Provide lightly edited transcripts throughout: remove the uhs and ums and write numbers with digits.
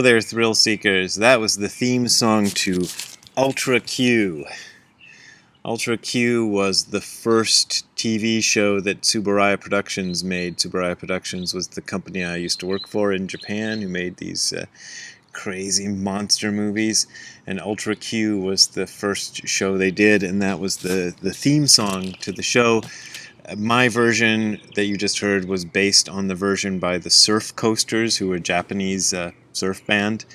there, thrill seekers. That was the theme song to Ultra Q. Ultra Q was the first TV show that Tsuburaya Productions made. Tsuburaya Productions was the company I used to work for in Japan, who made these crazy monster movies. And Ultra Q was the first show they did, and that was the theme song to the show. My version that you just heard was based on the version by the Surf Coasters, who are a Japanese surf band.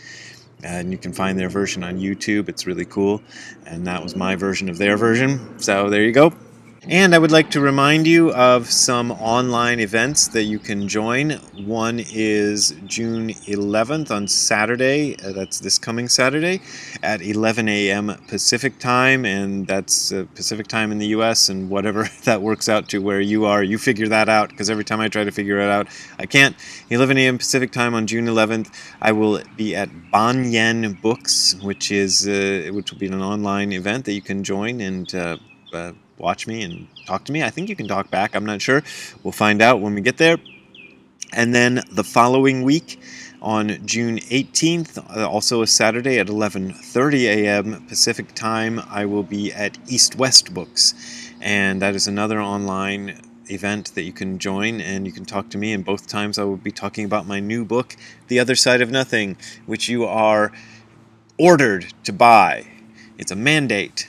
And you can find their version on YouTube. It's really cool. And that was my version of their version. So there you go. And I would like to remind you of some online events that you can join. One is June 11th on Saturday. That's this coming Saturday at 11 a.m. Pacific time. And that's Pacific time in the U.S. and whatever that works out to where you are. You figure that out, because every time I try to figure it out, I can't. 11 a.m. Pacific time on June 11th, I will be at Banyen Books, which will be an online event that you can join and watch me and talk to me. I think you can talk back. I'm not sure. We'll find out when we get there. And then the following week, on June 18th, also a Saturday at 11:30 a.m. Pacific time, I will be at East West Books. And that is another online event that you can join, and you can talk to me. And both times I will be talking about my new book, The Other Side of Nothing, which you are ordered to buy. It's a mandate.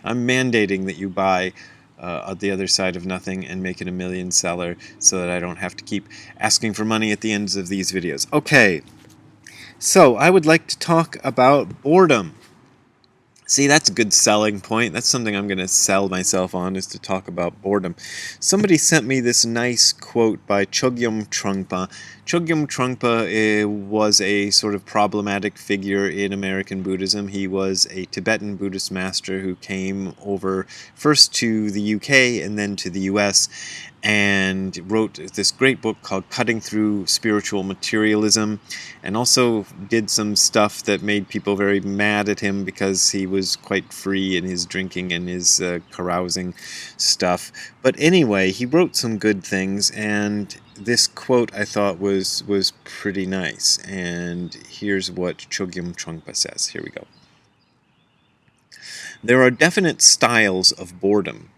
I'm mandating that you buy The Other Side of Nothing and make it a million seller so that I don't have to keep asking for money at the ends of these videos. Okay, so I would like to talk about boredom. See, that's a good selling point. That's something I'm going to sell myself on, is to talk about boredom. Somebody sent me this nice quote by Chogyam Trungpa. Chogyam Trungpa was a sort of problematic figure in American Buddhism. He was a Tibetan Buddhist master who came over first to the UK and then to the US, and wrote this great book called Cutting Through Spiritual Materialism, and also did some stuff that made people very mad at him because he was quite free in his drinking and his carousing stuff. But anyway, he wrote some good things, and this quote I thought was pretty nice. And here's what Chogyam Trungpa says. Here we go. There are definite styles of boredom.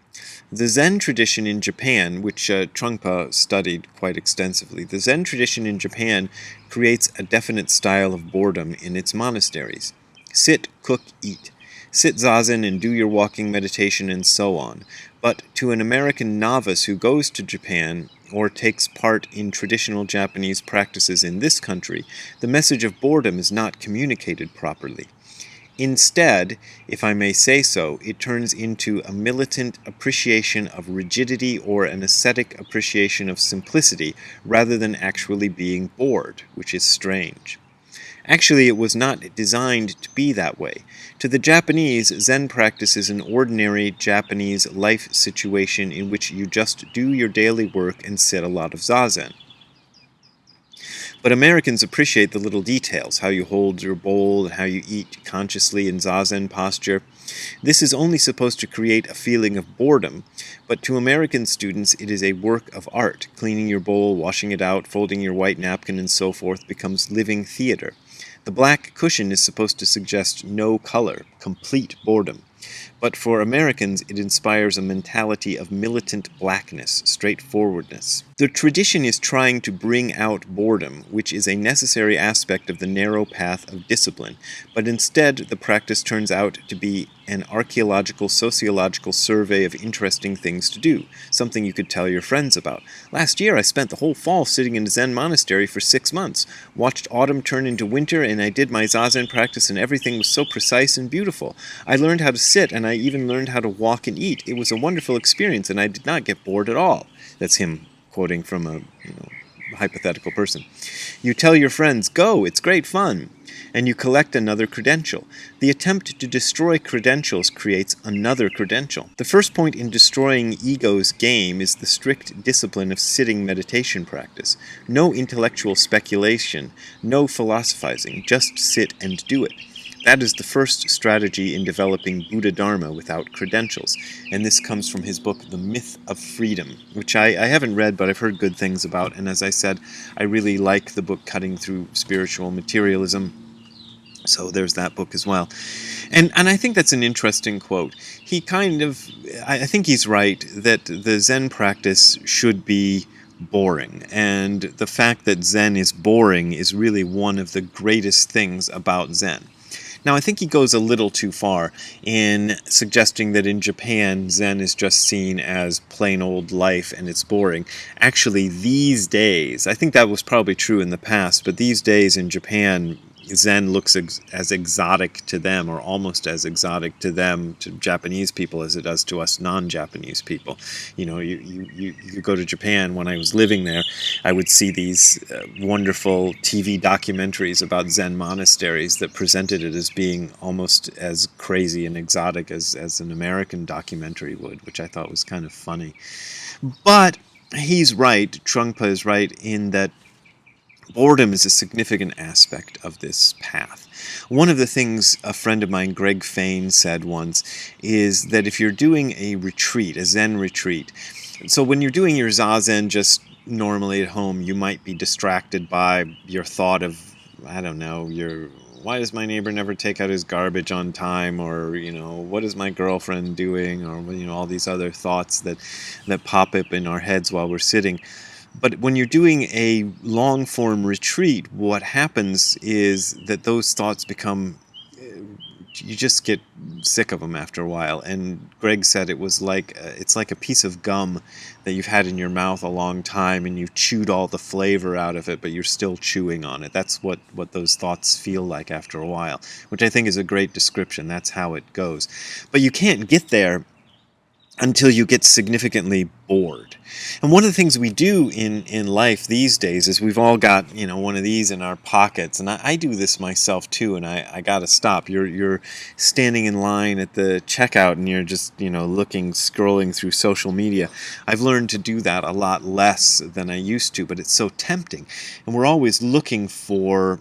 The Zen tradition in Japan, which Trungpa studied quite extensively, the Zen tradition in Japan creates a definite style of boredom in its monasteries. Sit, cook, eat. Sit zazen and do your walking meditation and so on. But to an American novice who goes to Japan or takes part in traditional Japanese practices in this country, the message of boredom is not communicated properly. Instead, if I may say so, it turns into a militant appreciation of rigidity or an ascetic appreciation of simplicity rather than actually being bored, which is strange. Actually, it was not designed to be that way. To the Japanese, Zen practice is an ordinary Japanese life situation in which you just do your daily work and sit a lot of zazen. But Americans appreciate the little details, how you hold your bowl and how you eat consciously in zazen posture. This is only supposed to create a feeling of boredom, but to American students it is a work of art. Cleaning your bowl, washing it out, folding your white napkin and so forth becomes living theater. The black cushion is supposed to suggest no color, complete boredom. But for Americans, it inspires a mentality of militant blackness, straightforwardness. The tradition is trying to bring out boredom, which is a necessary aspect of the narrow path of discipline, but instead the practice turns out to be an archaeological, sociological survey of interesting things to do, something you could tell your friends about. Last year I spent the whole fall sitting in a Zen monastery for 6 months, watched autumn turn into winter, and I did my zazen practice and everything was so precise and beautiful. I learned how to sit, and I even learned how to walk and eat. It was a wonderful experience, and I did not get bored at all. That's him quoting from a hypothetical person. You tell your friends, go, it's great fun, and you collect another credential. The attempt to destroy credentials creates another credential. The first point in destroying ego's game is the strict discipline of sitting meditation practice. No intellectual speculation, no philosophizing, just sit and do it. That is the first strategy in developing Buddha Dharma without credentials. And this comes from his book, The Myth of Freedom, which I haven't read, but I've heard good things about. And as I said, I really like the book Cutting Through Spiritual Materialism. So there's that book as well. And I think that's an interesting quote. He kind of, I think he's right that the Zen practice should be boring. And the fact that Zen is boring is really one of the greatest things about Zen. Now, I think he goes a little too far in suggesting that in Japan, Zen is just seen as plain old life and it's boring. Actually, these days, I think that was probably true in the past, but these days in Japan, Zen looks as exotic to them, or almost as exotic to them, to Japanese people, as it does to us non-Japanese people. You know, you go to Japan. When I was living there, I would see these wonderful TV documentaries about Zen monasteries that presented it as being almost as crazy and exotic as an American documentary would, which I thought was kind of funny. But he's right, Trungpa is right, in that boredom is a significant aspect of this path. One of the things a friend of mine, Greg Fain, said once is that if you're doing a retreat, a Zen retreat, so when you're doing your Zazen just normally at home, you might be distracted by your thought of, I don't know, why does my neighbor never take out his garbage on time, or, you know, what is my girlfriend doing, or, you know, all these other thoughts that pop up in our heads while we're sitting. But when you're doing a long-form retreat, what happens is that those thoughts become, you just get sick of them after a while. And Greg said it was like, it's like a piece of gum that you've had in your mouth a long time and you've chewed all the flavor out of it, but you're still chewing on it. That's what those thoughts feel like after a while, which I think is a great description. That's how it goes. But you can't get there until you get significantly bored. And one of the things we do in life these days is we've all got, you know, one of these in our pockets. And I do this myself too, and I got to stop. You're standing in line at the checkout and you're just, you know, scrolling through social media. I've learned to do that a lot less than I used to, but it's so tempting. And we're always looking for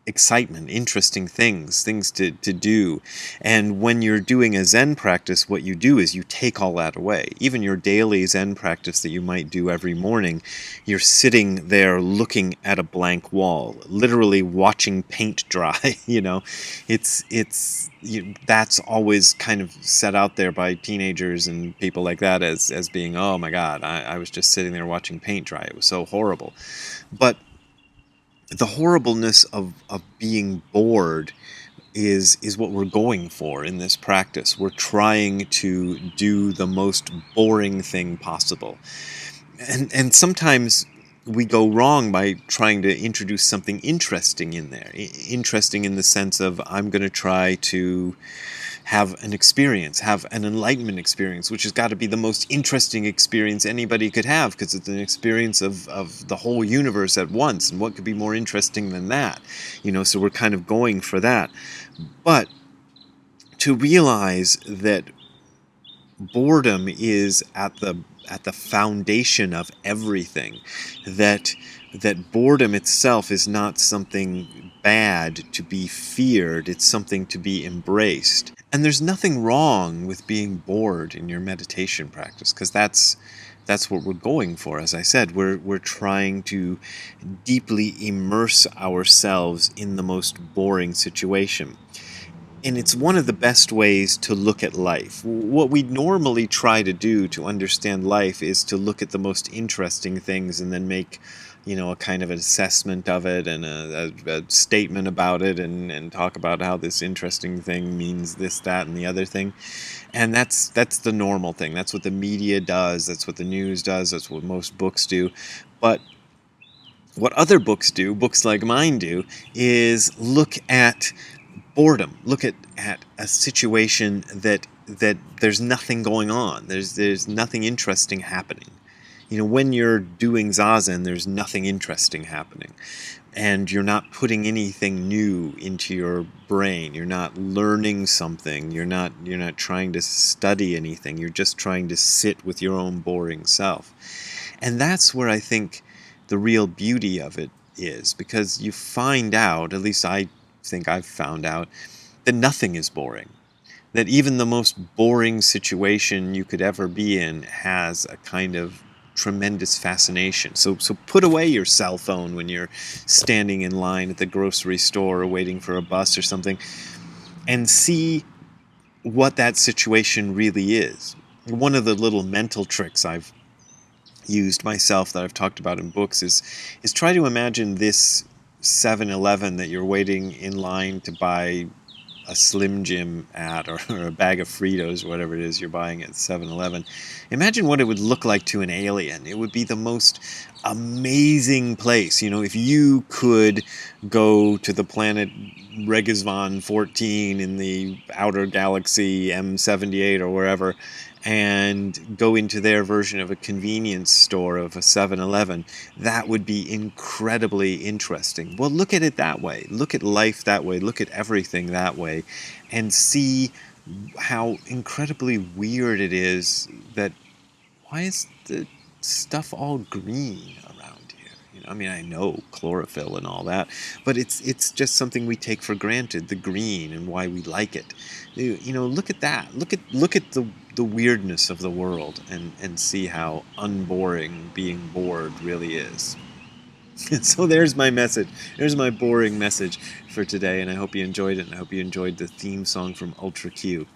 excitement, interesting things to do. And when you're doing a Zen practice, what you do is you take all that away. Even your daily Zen practice that you might do every morning, you're sitting there looking at a blank wall, literally watching paint dry. You know, that's always kind of set out there by teenagers and people like that as being, oh my God, I was just sitting there watching paint dry. It was so horrible. But the horribleness of being bored is what we're going for in this practice. We're trying to do the most boring thing possible. And sometimes we go wrong by trying to introduce something interesting in there. Interesting in the sense of, I'm going to try to have an experience, have an enlightenment experience, which has got to be the most interesting experience anybody could have, because it's an experience of the whole universe at once, and what could be more interesting than that? You know, so we're kind of going for that. But to realize that boredom is at the foundation of everything, that boredom itself is not something bad to be feared, it's something to be embraced. And there's nothing wrong with being bored in your meditation practice, because that's what we're going for. As I said, we're trying to deeply immerse ourselves in the most boring situation. And it's one of the best ways to look at life. What we normally try to do to understand life is to look at the most interesting things and then make, you know, a kind of an assessment of it and a statement about it, and talk about how this interesting thing means this, that, and the other thing. And that's the normal thing. That's what the media does. That's what the news does. That's what most books do. But what other books do, books like mine do, is look at boredom. Look at a situation that there's nothing going on. There's nothing interesting happening. You know, when you're doing Zazen, there's nothing interesting happening. And you're not putting anything new into your brain. You're not learning something. You're not trying to study anything. You're just trying to sit with your own boring self. And that's where I think the real beauty of it is, because you find out, at least I think I've found out that nothing is boring. That even the most boring situation you could ever be in has a kind of tremendous fascination. So put away your cell phone when you're standing in line at the grocery store or waiting for a bus or something, and see what that situation really is. One of the little mental tricks I've used myself that I've talked about in books is try to imagine this 7-Eleven that you're waiting in line to buy a Slim Jim at, or a bag of Fritos, or whatever it is you're buying at 7-Eleven. Imagine what it would look like to an alien. It would be the most amazing place. You know, if you could go to the planet Regisvon 14 in the outer galaxy M78 or wherever, and go into their version of a convenience store of a 7-Eleven, that would be incredibly interesting. Well, look at it that way. Look at life that way. Look at everything that way, and see how incredibly weird it is that why is the stuff all green around here? You know, I mean, I know chlorophyll and all that, but it's just something we take for granted, the green, and why we like it. You know, look at that. Look at the weirdness of the world, and see how unboring being bored really is. So there's my message. There's my boring message for today, and I hope you enjoyed it, and I hope you enjoyed the theme song from Ultra Q.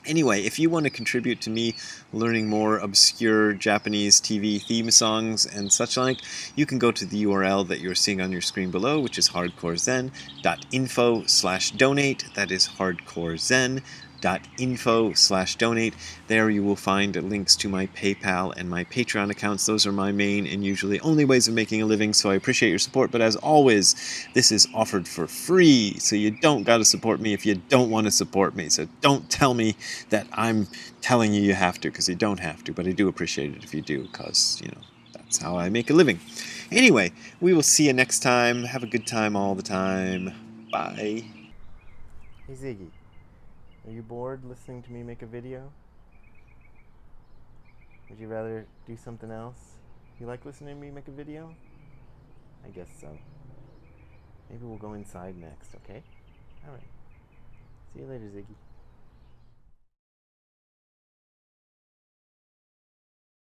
Anyway, if you want to contribute to me learning more obscure Japanese TV theme songs and such like, you can go to the URL that you're seeing on your screen below, which is hardcorezen.info/donate. That is hardcorezen.info/donate. There you will find links to my PayPal and my Patreon accounts. Those are my main and usually only ways of making a living, so I appreciate your support. But as always, this is offered for free, so you don't got to support me if you don't want to support me. So don't tell me that I'm telling you have to, because you don't have to, but I do appreciate it if you do, because, you know, that's how I make a living. Anyway, we will see you next time. Have a good time all the time. Bye. Hey Ziggy, are you bored listening to me make a video? Would you rather do something else? You like listening to me make a video? I guess so. Maybe we'll go inside next, okay? Alright. See you later, Ziggy.